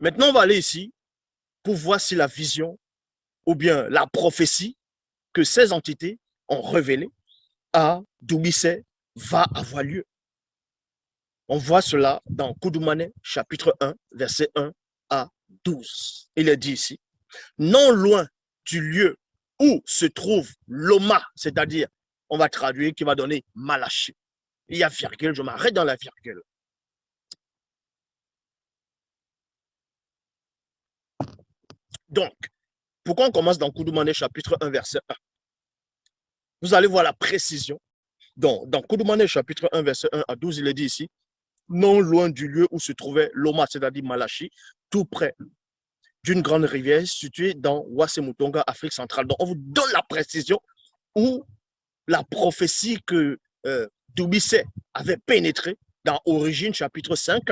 Maintenant, on va aller ici pour voir si la vision ou bien la prophétie que ces entités ont révélée à Doumbissé va avoir lieu. On voit cela dans Koudoumane, chapitre 1, verset 1 à 12. Il est dit ici, non loin du lieu où se trouve l'Oma, c'est-à-dire, on va traduire, qui va donner Malachi. Il y a virgule, je m'arrête dans la virgule. Donc, pourquoi on commence dans Koudoumane, chapitre 1, verset 1? Vous allez voir la précision. Donc, dans Koudoumane, chapitre 1, verset 1 à 12, il est dit ici, non loin du lieu où se trouvait l'Oma, c'est-à-dire Malachi, tout près d'une grande rivière située dans Ouassemoutonga, Afrique centrale. Donc, on vous donne la précision où la prophétie que Doumbissé avait pénétrée dans Origine, chapitre 5.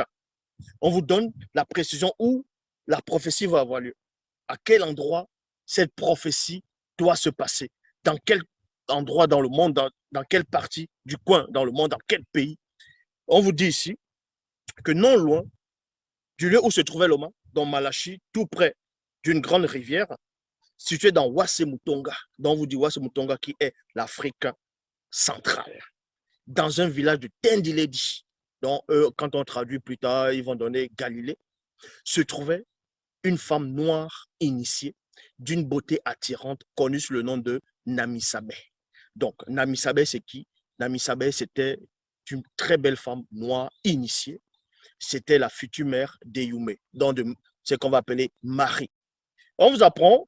On vous donne la précision où la prophétie va avoir lieu. À quel endroit cette prophétie doit se passer. Dans quel endroit dans le monde, dans quelle partie du coin dans le monde, dans quel pays. On vous dit ici que non loin du lieu où se trouvait l'Oma, dans Malachi, tout près d'une grande rivière, située dans Ouassemoutonga, dont on vous dit Ouassemoutonga, qui est l'Afrique centrale, dans un village de Tendiledi, dont quand on traduit plus tard, ils vont donner Galilée, se trouvait une femme noire initiée, d'une beauté attirante, connue sous le nom de Namisabé. Donc, Namisabé, c'est qui? Namisabé, c'était une très belle femme noire initiée. C'était la future mère d'Eyumé, donc ce qu'on va appeler Marie. On vous apprend,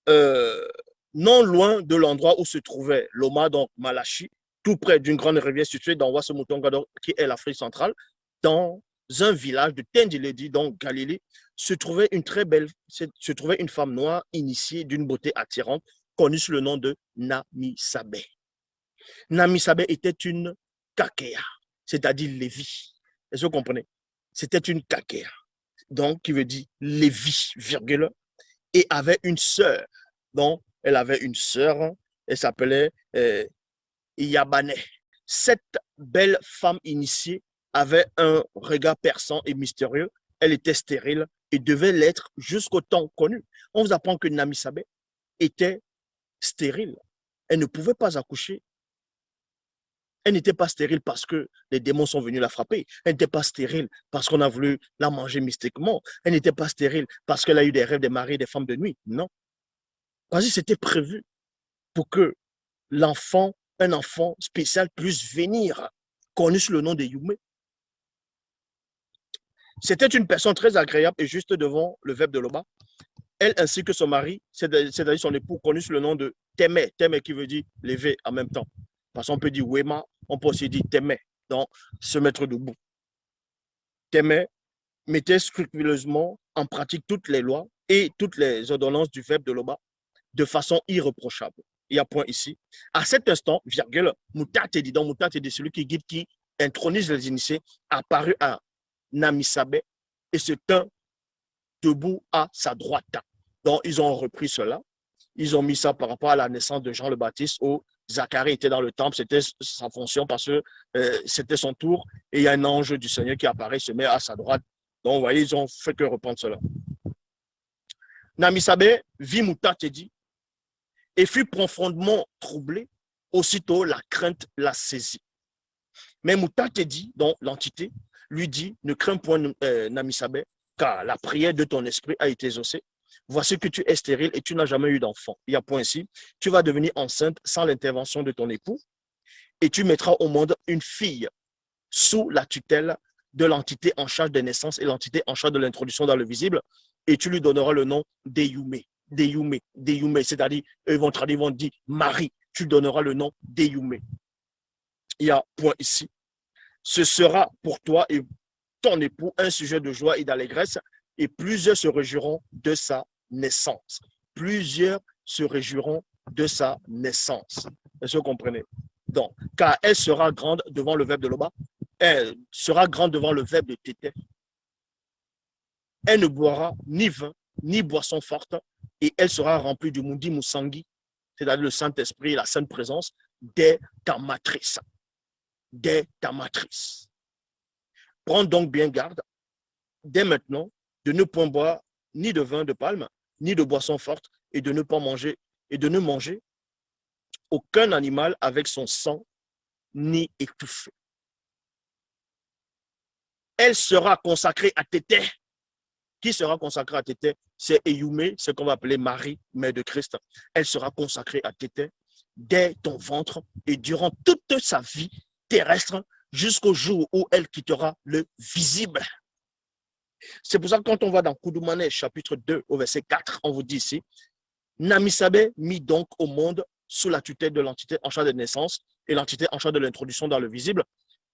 non loin de l'endroit où se trouvait l'Oma, donc Malachi, tout près d'une grande rivière située dans Ouassemoutonga, qui est l'Afrique centrale, dans un village de Tendiledi, donc Galilée, se trouvait une femme noire initiée d'une beauté attirante, connue sous le nom de Namisabé. Namisabé était une kakea, c'est-à-dire Lévi. Est-ce que vous comprenez? C'était une kakea, donc qui veut dire Lévi, virgule, et avait une sœur. Donc, elle avait une sœur, elle s'appelait Yabane. Cette belle femme initiée avait un regard perçant et mystérieux. Elle était stérile et devait l'être jusqu'au temps connu. On vous apprend que Namisabé était stérile. Elle ne pouvait pas accoucher. Elle n'était pas stérile parce que les démons sont venus la frapper. Elle n'était pas stérile parce qu'on a voulu la manger mystiquement. Elle n'était pas stérile parce qu'elle a eu des rêves des maris et des femmes de nuit. Non. Parce que c'était prévu pour que un enfant spécial puisse venir, connu sous le nom de Yumé. C'était une personne très agréable et juste devant le verbe de Loba. Elle ainsi que son mari, c'est-à-dire son époux, connu sous le nom de Témé. Témé qui veut dire lever en même temps. Parce qu'on peut dire Wema, on peut aussi dire Témé, donc se mettre debout. Témé mettait scrupuleusement en pratique toutes les lois et toutes les ordonnances du verbe de Loba de façon irréprochable. Il y a point ici. À cet instant, virgule, Moutatedi, donc Moutatedi, celui qui guide, qui intronise les initiés, apparut à Namisabé et se tint debout à sa droite. Donc, ils ont repris cela. Ils ont mis ça par rapport à la naissance de Jean le Baptiste où Zacharie était dans le temple, c'était sa fonction parce que c'était son tour et il y a un ange du Seigneur qui apparaît, se met à sa droite. Donc, vous voyez, ils ont fait que reprendre cela. Namisabé vit Moutatedi et fut profondément troublé. Aussitôt, la crainte l'a saisi. Mais Moutatedi, donc l'entité, lui dit, ne crains point Namisabé, car la prière de ton esprit a été exaucée. Voici que tu es stérile et tu n'as jamais eu d'enfant. Il y a point ici. Tu vas devenir enceinte sans l'intervention de ton époux et tu mettras au monde une fille sous la tutelle de l'entité en charge des naissances et l'entité en charge de l'introduction dans le visible et tu lui donneras le nom d'Eyumé. D'Eyumé, c'est-à-dire, ils vont traduire, ils vont dire Marie, tu donneras le nom d'Eyumé. Il y a point ici. Ce sera pour toi et ton époux un sujet de joie et d'allégresse et plusieurs se réjouiront de sa naissance. Plusieurs se réjouiront de sa naissance. Est-ce que vous comprenez? Donc, car elle sera grande devant le verbe de Loba, elle sera grande devant le verbe de Tété. Elle ne boira ni vin, ni boisson forte, et elle sera remplie du Mundi Musangi, c'est-à-dire le Saint-Esprit, la Sainte Présence, dès ta matrice. Dès ta matrice. Prends donc bien garde, dès maintenant, de ne point boire ni de vin de palme, ni de boisson forte, et de ne pas manger, et de ne manger aucun animal avec son sang, ni étouffé. Elle sera consacrée à Tété. Qui sera consacrée à Tété? C'est Eyoumé, ce qu'on va appeler Marie, mère de Christ. Elle sera consacrée à Tété dès ton ventre et durant toute sa vie terrestre jusqu'au jour où elle quittera le visible. C'est pour ça que quand on va dans Koudoumane, chapitre 2, au verset 4, on vous dit ici, Namisabé mit donc au monde sous la tutelle de l'entité en charge de naissance et l'entité en charge de l'introduction dans le visible,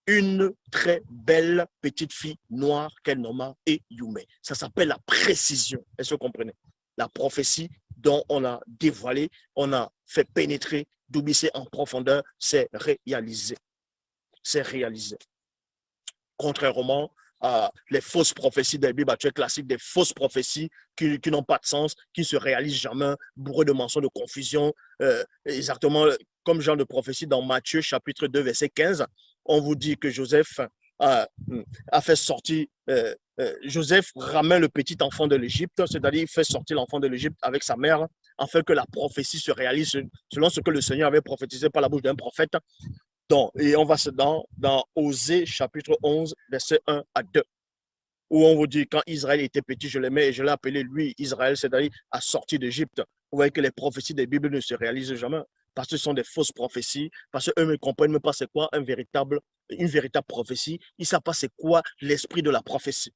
une très belle petite fille noire qu'elle nomma Eyoumé. Ça s'appelle la précision. Est-ce que vous comprenez? La prophétie dont on a dévoilé, on a fait pénétrer, d'Oubissé en profondeur, c'est réalisé. C'est réalisé. Contrairement à les fausses prophéties des Bibles actuelles classiques, des fausses prophéties qui n'ont pas de sens, qui ne se réalisent jamais, bourrées de mensonges, de confusion, exactement comme genre de prophétie dans Matthieu chapitre 2, verset 15, on vous dit que Joseph a fait sortir, Joseph ramène le petit enfant de l'Égypte, c'est-à-dire il fait sortir l'enfant de l'Égypte avec sa mère, afin que la prophétie se réalise selon ce que le Seigneur avait prophétisé par la bouche d'un prophète. Donc, et on va dans Osée chapitre 11, verset 1 à 2, où on vous dit, quand Israël était petit, je l'aimais et je l'ai appelé lui, Israël, c'est-à-dire à sortir d'Égypte. Vous voyez que les prophéties des Bibles ne se réalisent jamais, parce que ce sont des fausses prophéties, parce qu'eux ne comprennent même pas c'est quoi une véritable prophétie. Ils ne savent pas c'est quoi l'esprit de la prophétie.